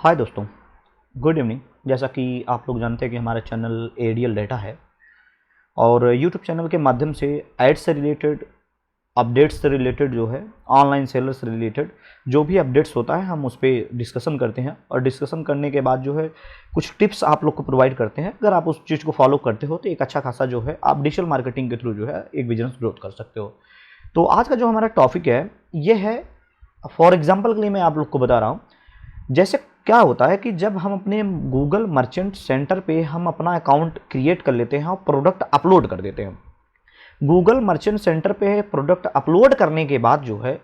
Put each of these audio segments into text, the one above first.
हाय दोस्तों, good evening. जैसा कि आप लोग जानते हैं कि हमारा चैनल एडीएल डेटा है और यूट्यूब चैनल के माध्यम से एड्स से रिलेटेड, अपडेट्स से रिलेटेड जो है ऑनलाइन सेलर से रिलेटेड जो भी अपडेट्स होता है हम उस पर डिस्कशन करते हैं और डिस्कशन करने के बाद जो है कुछ टिप्स आप लोग को प्रोवाइड करते हैं। अगर आप उस चीज़ को फॉलो करते हो तो एक अच्छा खासा जो है आप डिजिटल मार्केटिंग के थ्रू जो है एक बिजनेस ग्रोथ कर सकते हो। तो आज का जो हमारा टॉपिक है ये है, फॉर एग्जाम्पल के लिए मैं आप लोग को बता रहा हूँ। जैसे क्या होता है कि जब हम अपने गूगल मर्चेंट सेंटर पे हम अपना अकाउंट क्रिएट कर लेते हैं और प्रोडक्ट अपलोड कर देते हैं। गूगल मर्चेंट सेंटर पे प्रोडक्ट अपलोड करने के बाद जो है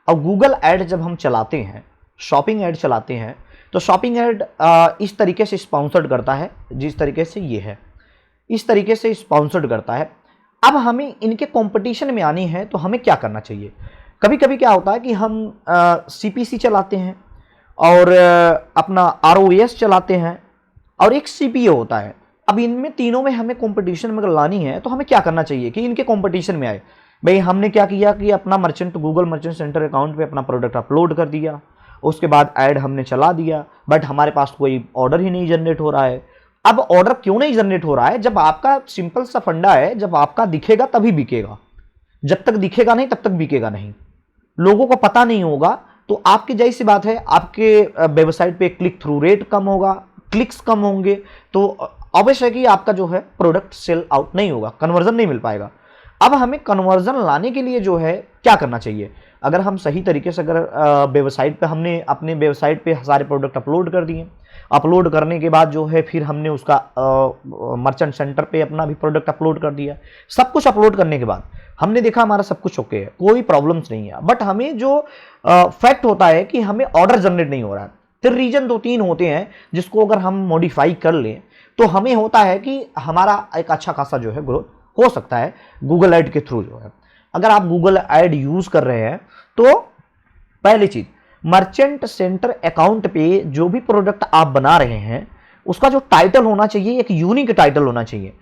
अब गूगल ऐड जब हम चलाते हैं, शॉपिंग ऐड चलाते हैं, तो शॉपिंग ऐड इस तरीके से स्पॉन्सर्ड करता है, जिस तरीके से ये है इस तरीके से स्पॉन्सर्ड करता है। अब हमें इनके कंपटीशन में आनी है तो हमें क्या करना चाहिए। कभी कभी क्या होता है कि हम CPC चलाते हैं और अपना ROAS चलाते हैं और एक CPA होता है। अब इनमें तीनों में हमें कंपटीशन में लानी है तो हमें क्या करना चाहिए कि इनके कंपटीशन में आए। भाई हमने क्या किया कि अपना गूगल मर्चेंट सेंटर अकाउंट पे अपना प्रोडक्ट अपलोड कर दिया, उसके बाद ऐड हमने चला दिया, बट हमारे पास कोई ऑर्डर ही नहीं जनरेट हो रहा है। अब ऑर्डर क्यों नहीं जनरेट हो रहा है? जब आपका सिंपल सा फंडा है, जब आपका दिखेगा तभी बिकेगा, जब तक दिखेगा नहीं तब तक बिकेगा नहीं। लोगों को पता नहीं होगा तो आपकी जाहिर सी बात है आपके वेबसाइट पे क्लिक थ्रू रेट कम होगा, क्लिक्स कम होंगे, तो ऑब्वियस है कि आपका जो है प्रोडक्ट सेल आउट नहीं होगा, कन्वर्जन नहीं मिल पाएगा। अब हमें कन्वर्जन लाने के लिए जो है क्या करना चाहिए? अगर हम सही तरीके से अगर वेबसाइट पे हमने अपने वेबसाइट पे सारे प्रोडक्ट अपलोड कर दिए, अपलोड करने के बाद जो है फिर हमने उसका मर्चेंट सेंटर पे अपना भी प्रोडक्ट अपलोड कर दिया, सब कुछ अपलोड करने के बाद हमने देखा हमारा सब कुछ ओके है, कोई प्रॉब्लम्स नहीं है, बट हमें जो फैक्ट होता है कि हमें ऑर्डर जनरेट नहीं हो रहा है। फिर रीजन 2-3 होते हैं जिसको अगर हम मॉडिफाई कर लें तो हमें होता है कि हमारा एक अच्छा खासा जो है ग्रोथ हो सकता है गूगल ऐड के थ्रू जो है। अगर आप गूगल ऐड यूज कर रहे हैं तो पहली चीज, मर्चेंट सेंटर अकाउंट पे जो भी प्रोडक्ट आप बना रहे हैं उसका जो टाइटल होना चाहिए एक यूनिक टाइटल होना चाहिए।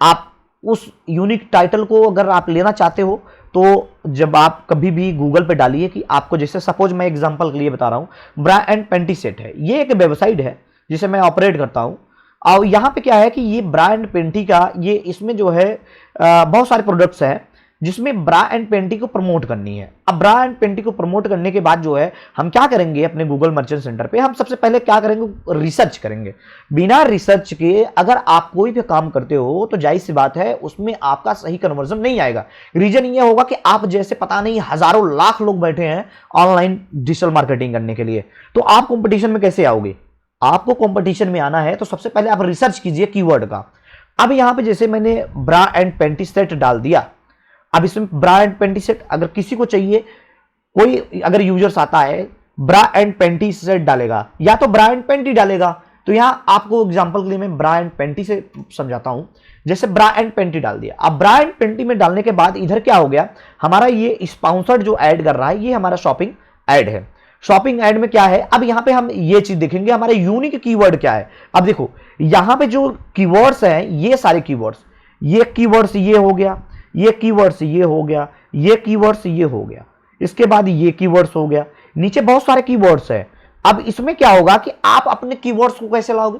आप उस यूनिक टाइटल को अगर आप लेना चाहते हो तो जब आप कभी भी गूगल पे डालिए कि आपको, जैसे सपोज मैं एग्जांपल के लिए बता रहा हूं, ब्रा एंड पेंटी सेट है, ये एक वेबसाइट है जिसे मैं ऑपरेट करता हूं। और यहां पे क्या है कि ये ब्रा एंड पेंटी का ये इसमें जो है बहुत सारे प्रोडक्ट्स हैं जिसमें ब्रा एंड पेंटी को प्रमोट करनी है। अब ब्रा एंड पेंटी को प्रमोट करने के बाद जो है हम क्या करेंगे, अपने गूगल मर्चेंट सेंटर पे हम सबसे पहले क्या करेंगे, रिसर्च करेंगे। बिना रिसर्च के अगर आप कोई भी काम करते हो तो जाहिर सी बात है उसमें आपका सही कन्वर्जन नहीं आएगा। रीजन ये होगा कि आप जैसे पता नहीं हजारों लाख लोग बैठे हैं ऑनलाइन डिजिटल मार्केटिंग करने के लिए, तो आप कंपटीशन में कैसे आओगे? आपको कंपटीशन में आना है तो सबसे पहले आप रिसर्च कीजिए कीवर्ड का। अब यहां पे जैसे मैंने ब्रा एंड पेंटी सेट डाल दिया, अब इसमें ब्रा एंड पेंटी सेट अगर किसी को चाहिए, कोई अगर यूजर्स आता है ब्रा एंड पेंटी सेट डालेगा या तो ब्रा एंड पेंटी डालेगा, तो यहां आपको एग्जांपल के लिए मैं ब्रा एंड पेंटी से समझाता हूं। जैसे ब्रा एंड पेंटी डाल दिया, अब ब्रा एंड पेंटी में डालने के बाद इधर क्या हो गया, हमारा ये स्पॉन्सर्ड जो ऐड कर रहा है ये हमारा शॉपिंग ऐड है। शॉपिंग ऐड में क्या है, अब यहां पे हम ये चीज देखेंगे हमारे यूनिक कीवर्ड क्या है। अब देखो यहां पे जो कीवर्ड्स हैं ये सारे कीवर्ड्स, ये कीवर्ड्स ये हो गया, ये कीवर्ड्स ये हो गया, ये कीवर्ड्स ये हो गया, इसके बाद ये कीवर्ड्स हो गया, नीचे बहुत सारे कीवर्ड्स हैं। अब इसमें क्या होगा कि आप अपने कीवर्ड्स को कैसे लाओगे?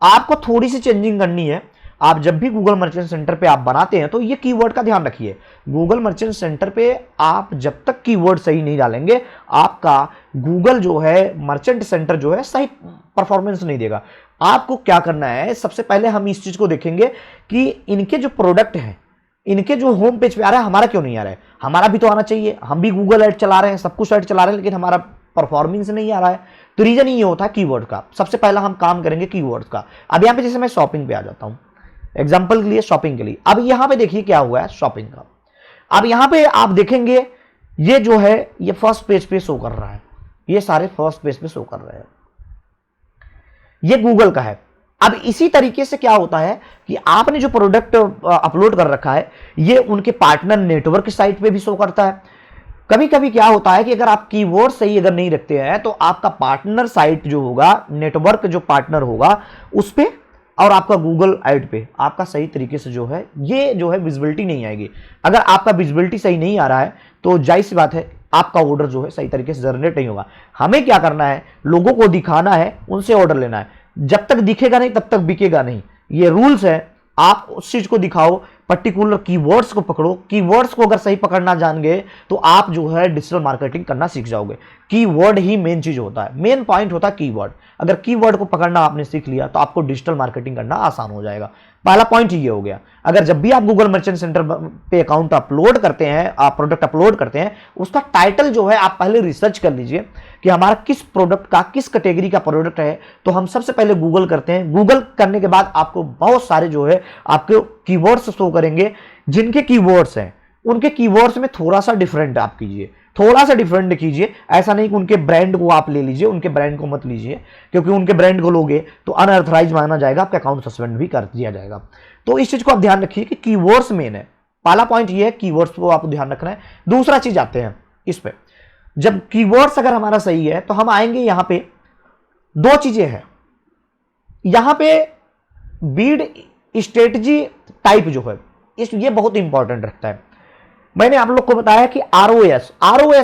आपको थोड़ी सी चेंजिंग करनी है। आप जब भी गूगल मर्चेंट सेंटर पे आप बनाते हैं तो ये कीवर्ड का ध्यान रखिए। गूगल मर्चेंट सेंटर पे आप जब तक कीवर्ड सही नहीं डालेंगे आपका गूगल जो है मर्चेंट सेंटर जो है सही परफॉर्मेंस नहीं देगा। आपको क्या करना है, सबसे पहले हम इस चीज को देखेंगे कि इनके जो प्रोडक्ट हैं, इनके जो होम पेज पे आ रहा है, हमारा क्यों नहीं आ रहा है? हमारा भी तो आना चाहिए, हम भी गूगल ऐड चला रहे हैं, सब कुछ ऐड चला रहे हैं, लेकिन हमारा परफॉर्मेंस नहीं आ रहा है। तो रीजन ये होता है कीवर्ड का। सबसे पहला हम काम करेंगे कीवर्ड्स का। अब यहां पे जैसे मैं शॉपिंग पे आ जाता हूं एग्जांपल के लिए, शॉपिंग के लिए। अब यहां पे देखिए क्या हुआ है शॉपिंग का। अब यहां पे आप देखेंगे ये जो है ये फर्स्ट पेज पे शो कर रहा है, ये सारे फर्स्ट पेज पे शो कर रहे हैं, ये गूगल का है। अब इसी तरीके से क्या होता है कि आपने जो प्रोडक्ट अपलोड कर रखा है ये उनके पार्टनर नेटवर्क साइट पे भी शो करता है। कभी कभी क्या होता है कि अगर आप कीवर्ड सही अगर नहीं रखते हैं तो आपका पार्टनर साइट जो होगा, नेटवर्क जो पार्टनर होगा उस पे और आपका गूगल ऐड पे आपका सही तरीके से जो है विजिबिलिटी नहीं आएगी। अगर आपका विजिबिलिटी सही नहीं आ रहा है तो जाहिर सी बात है आपका ऑर्डर जो है सही तरीके से जनरेट नहीं होगा। हमें क्या करना है, लोगों को दिखाना है, उनसे ऑर्डर लेना है। जब तक दिखेगा नहीं तब तक बिकेगा नहीं, ये रूल्स है। आप उस चीज को दिखाओ, पर्टिकुलर कीवर्ड्स को पकड़ो। कीवर्ड्स को अगर सही पकड़ना जान गए तो आप जो है डिजिटल मार्केटिंग करना सीख जाओगे। कीवर्ड ही मेन चीज होता है, मेन पॉइंट होता है कीवर्ड। अगर कीवर्ड को पकड़ना आपने सीख लिया तो आपको डिजिटल मार्केटिंग करना आसान हो जाएगा। पहला पॉइंट ये हो गया। अगर जब भी आप गूगल मर्चेंट सेंटर पे अकाउंट अपलोड करते हैं, आप प्रोडक्ट अपलोड करते हैं, उसका टाइटल जो है आप पहले रिसर्च कर लीजिए कि हमारा किस प्रोडक्ट का, किस कैटेगरी का प्रोडक्ट है। तो हम सबसे पहले गूगल करते हैं। गूगल करने के बाद आपको बहुत सारे जो है आपके कीवर्ड्स शो करेंगे। जिनके कीवर्ड्स हैं उनके कीवर्ड्स में थोड़ा सा डिफरेंट आप कीजिए, थोड़ा सा डिफरेंट कीजिए। ऐसा नहीं कि उनके ब्रांड को आप ले लीजिए, उनके ब्रांड को मत लीजिए, क्योंकि उनके ब्रांड को लोगे तो अनऑथराइज माना जाएगा, आपका अकाउंट सस्पेंड भी कर दिया जाएगा। तो इस चीज को आप ध्यान रखिए कि कीवर्ड्स मेन है। पहला पॉइंट ये है, कीवर्ड्स को आपको ध्यान रखना है। दूसरा चीज आते हैं इस पे, जब कीवर्ड्स अगर हमारा सही है तो हम आएंगे यहां पे, दो चीजें हैं यहां पे। बीड स्ट्रेटजी टाइप जो है ये बहुत इंपॉर्टेंट रखता है। मैंने आप लोग को बताया कि आरओएस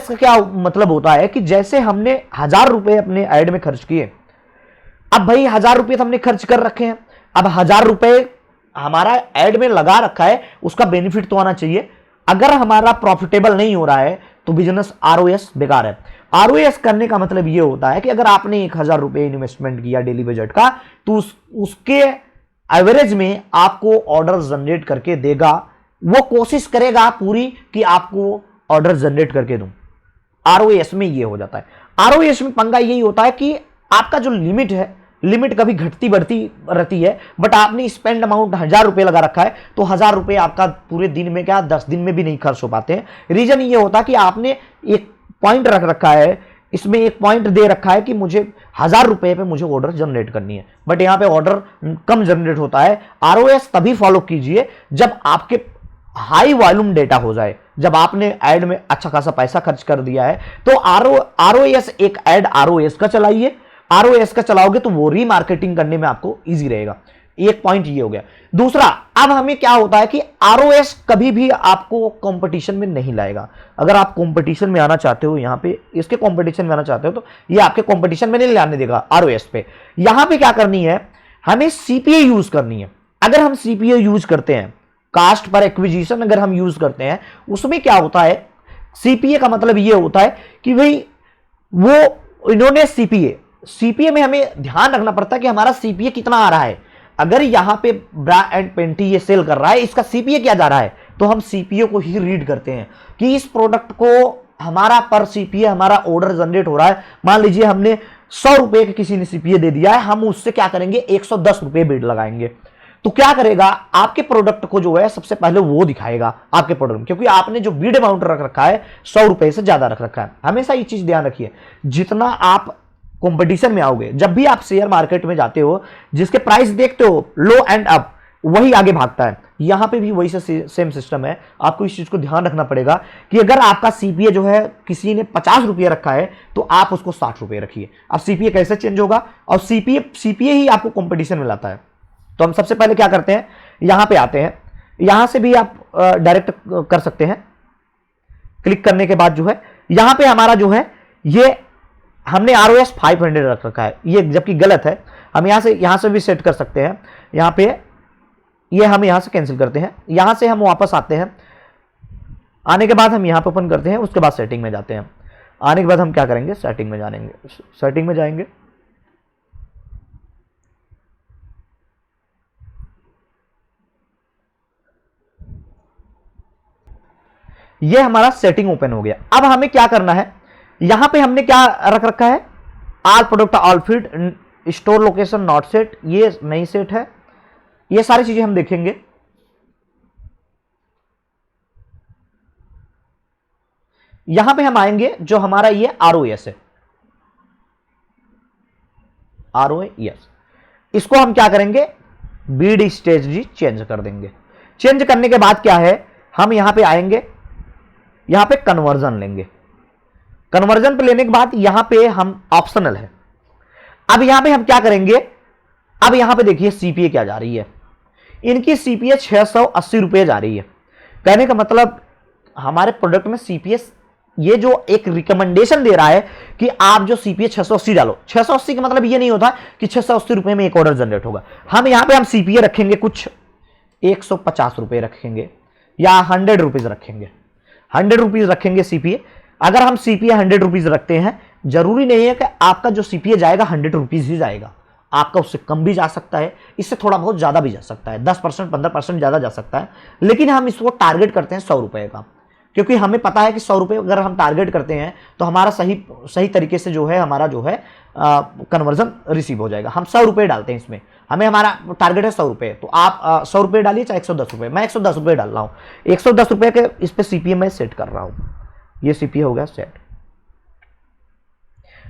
का क्या मतलब होता है कि जैसे हमने 1000 रुपए अपने ऐड में खर्च किए, अब भाई 1000 रुपए तो हमने खर्च कर रखे हैं, अब 1000 रुपए हमारा ऐड में लगा रखा है, उसका बेनिफिट तो आना चाहिए। अगर हमारा प्रॉफिटेबल नहीं हो रहा है तो बिजनेस आरओएस बेकार है। आरओएस करने का मतलब यह होता है कि अगर आपने 1000 रुपए इन्वेस्टमेंट किया डेली बजट का, तो उसके एवरेज में आपको ऑर्डर जनरेट करके देगा। वो कोशिश करेगा पूरी कि आपको ऑर्डर जनरेट करके दूं। आरओएस में ये हो जाता है। आरओएस में पंगा यही होता है कि आपका जो लिमिट है, लिमिट कभी घटती बढ़ती रहती है, बट आपने स्पेंड अमाउंट 1000 रुपए लगा रखा है, तो 1000 रुपए आपका पूरे दिन में क्या 10 दिन में भी नहीं खर्च हो पाते हैं। रीजन ये होता है कि आपने एक पॉइंट रख रखा है, इसमें एक पॉइंट दे रखा है कि मुझे 1000 रुपए पे मुझे ऑर्डर जनरेट करनी है, बट यहां पे ऑर्डर कम जनरेट होता है। आरओएस तभी फॉलो कीजिए जब आपके हाई वॉल्यूम डेटा हो जाए, जब आपने ऐड में अच्छा खासा पैसा खर्च कर दिया है। तो आरओएस एक ऐड आरओएस का चलाइए। आरओएस का चलाओगे तो वो रीमार्केटिंग करने में आपको इजी रहेगा। एक पॉइंट ये हो गया। दूसरा, अब हमें क्या होता है कि आरओएस कभी भी आपको कंपटीशन में नहीं लाएगा। अगर आप कंपटीशन में आना चाहते हो, यहां पे इसके कंपटीशन में आना चाहते हो, तो ये आपके कंपटीशन में नहीं लाने देगा आरओएस पे। यहां पे क्या करनी है, हमें सीपीए यूज करनी है। अगर हम सीपीए यूज करते हैं, कास्ट पर एक्विजिशन अगर हम यूज करते हैं, उसमें क्या होता है, सीपीए का मतलब यह होता है कि भाई वो इन्होंने सीपीए में हमें ध्यान रखना पड़ता है कि हमारा सीपीए कितना आ रहा है। अगर यहां पे ब्रा एंड पेंटी ये सेल कर रहा है, इसका सीपीए क्या जा रहा है, तो हम सीपीए को ही रीड करते हैं कि इस प्रोडक्ट को हमारा पर सीपीए हमारा ऑर्डर जनरेट हो रहा है। मान लीजिए हमने 100 रुपए के किसी ने सीपीए दे दिया है, हम उससे क्या करेंगे 110 रुपए बिड लगाएंगे। तो क्या करेगा, आपके प्रोडक्ट को जो है सबसे पहले वो दिखाएगा आपके प्रोडक्ट में, क्योंकि आपने जो बिड अमाउंट रख रखा है 100 रुपए से ज्यादा रख रखा है। हमेशा ये चीज ध्यान रखिए, जितना आप कंपटीशन में आओगे, जब भी आप शेयर मार्केट में जाते हो, जिसके प्राइस देखते हो लो एंड अप, वही आगे भागता है। यहां पे भी वही सेम सिस्टम है। आपको इस चीज को ध्यान रखना पड़ेगा कि अगर आपका सीपीए जो है किसी ने 50 रुपये रखा है, तो आप उसको 60 रुपये रखिए। अब सीपीए कैसे चेंज होगा, और सीपीए ही आपको कंपटीशन में लाता है। तो हम सबसे पहले क्या करते हैं, यहां पे आते हैं। यहां से भी आप डायरेक्ट कर सकते हैं। क्लिक करने के बाद जो है यहां पे हमारा जो है ये हमने आरओएस 500 रख रखा है, ये जबकि गलत है। हम यहां से भी सेट कर सकते हैं। यहां पे ये हम यहां से कैंसिल करते हैं। यहां से हम वापस आते हैं। आने के बाद हम यहां पे ओपन करते हैं, उसके बाद सेटिंग में जाते हैं। आने के बाद हम क्या करेंगे, सेटिंग में जाएंगे। सेटिंग में जाएंगे, ये हमारा सेटिंग ओपन हो गया। अब हमें क्या करना है, यहां पे हमने क्या रख रखा है, all product all feed, store location not set, ये नहीं सेट है। ये सारी चीजें हम देखेंगे। यहां पे हम आएंगे, जो हमारा ये आरओएस है, आरओएस, इसको हम क्या करेंगे, बीड स्ट्रेटजी चेंज कर देंगे। चेंज करने के बाद क्या है, हम यहां पे आएंगे, यहां पे कन्वर्जन लेंगे। कन्वर्जन पे लेने के बाद यहां पे हम ऑप्शनल है। अब यहां पे हम क्या करेंगे, अब यहां पे देखिए सीपीए क्या जा रही है, इनकी सीपीए 680 रुपए जा रही है। कहने का मतलब हमारे प्रोडक्ट में सीपीए ये जो एक रिकमेंडेशन दे रहा है कि आप जो सीपीए 680 डालो, 680 का मतलब ये नहीं होता कि 680 रुपए में एक ऑर्डर जनरेट होगा। हम यहाँ पे हम सीपीए रखेंगे कुछ 150 रुपए रखेंगे या 100 रुपीज रखेंगे, 100 रुपीज रखेंगे सीपीए। अगर हम सीपीए 100 रुपीज रखते हैं, जरूरी नहीं है कि आपका जो सीपीए जाएगा 100 रुपीज ही जाएगा, आपका उससे कम भी जा सकता है, इससे थोड़ा बहुत ज्यादा भी जा सकता है, 10% 15% ज्यादा जा सकता है। लेकिन हम इसको टारगेट करते हैं 100 रुपए का, क्योंकि हमें पता है कि 100 रुपए अगर हम टारगेट करते हैं तो हमारा सही तरीके से जो है हमारा जो है कन्वर्जन रिसीव हो जाएगा। हम 100 रुपए डालते हैं इसमें, हमें हमारा टारगेट है 100 रुपए, तो आप 100 रुपए डालिए चाहे 110 रुपए। मैं 110 रुपए डाल रहा हूँ, 110 रुपए के इस पे सीपीए मैं सेट कर रहा हूँ। ये सीपीए हो गया सेट।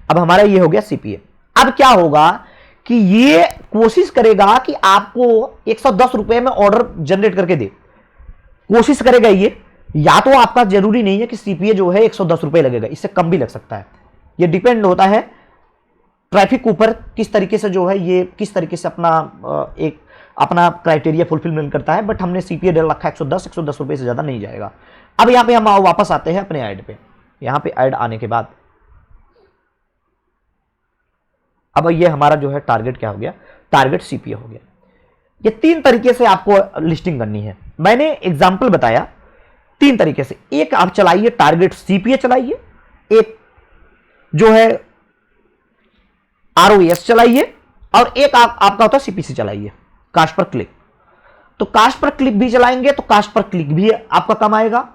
अब हमारा ये हो गया सीपीए। अब क्या होगा कि ये कोशिश करेगा कि आपको 110 रुपए में ऑर्डर जनरेट करके दे, कोशिश करेगा ये। या तो आपका जरूरी नहीं है कि सीपीए जो है 110 रुपए लगेगा, इससे कम भी लग सकता है। ये डिपेंड होता है ट्रैफिक ऊपर किस तरीके से जो है ये किस तरीके से अपना क्राइटेरिया फुलफिलमेंट करता है। बट हमने सीपीए डाल रखा है 110 रुपए से ज्यादा नहीं जाएगा। अब यहां पे हम वापस आते हैं अपने ऐड पे। यहां पे ऐड आने के बाद अब ये हमारा जो है टारगेट क्या हो गया, टारगेट सीपीए हो गया। ये 3 तरीके से आपको लिस्टिंग करनी है। मैंने एग्जांपल बताया 3 तरीके से। एक आप चलाइए टारगेट सीपीए चलाइए, एक जो है आरओएस चलाइए, और एक आपका होता है सीपीसी चलाइए, कास्ट पर क्लिक। तो कास्ट पर क्लिक भी चलाएंगे तो कास्ट पर क्लिक भी आपका कम आएगा,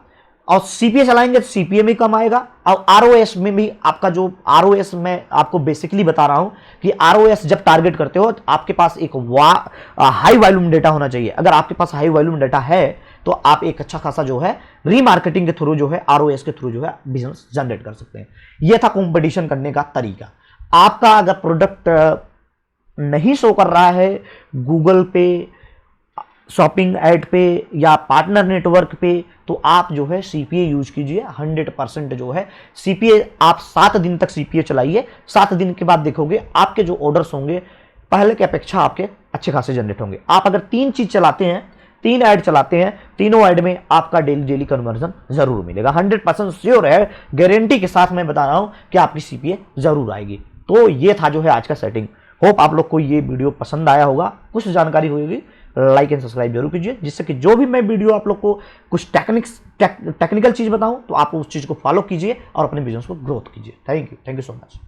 और सीपीए चलाएंगे तो सीपीए में कम आएगा, और आरओएस में भी आपका जो आरओएस मैं आपको बेसिकली बता रहा हूं कि आरओएस जब टारगेट करते हो तो आपके पास एक हाई वॉल्यूम डेटा होना चाहिए। अगर आपके पास हाई वॉल्यूम डेटा है तो आप एक अच्छा खासा जो है रीमार्केटिंग के थ्रू जो है आरओएस के थ्रू जो है बिजनेस जनरेट कर सकते हैं। यह था कंपटीशन करने का तरीका। आपका अगर प्रोडक्ट नहीं शो कर रहा है गूगल पे, शॉपिंग ऐड पे या पार्टनर नेटवर्क पे, तो आप जो है सीपीए यूज कीजिए। 100% जो है सीपीए आप 7 दिन तक सीपीए चलाइए। 7 दिन के बाद देखोगे आपके जो ऑर्डर्स होंगे पहले की अपेक्षा आपके अच्छे खासे जनरेट होंगे। आप अगर 3 चीज चलाते हैं, 3 ऐड चलाते हैं, तीनों ऐड में आपका डेली कन्वर्जन जरूर मिलेगा। 100% श्योर है, गारंटी के साथ मैं बता रहा हूं कि आपकी सीपीए जरूर आएगी। तो ये था जो है आज का सेटिंग। होप आप लोग को ये वीडियो पसंद आया होगा, कुछ जानकारी होगी। लाइक एंड सब्सक्राइब जरूर कीजिए, जिससे कि जो भी मैं वीडियो आप लोग को कुछ टेक्निकल चीज बताऊं तो आप उस चीज को फॉलो कीजिए और अपने बिजनेस को ग्रोथ कीजिए। Thank you so much.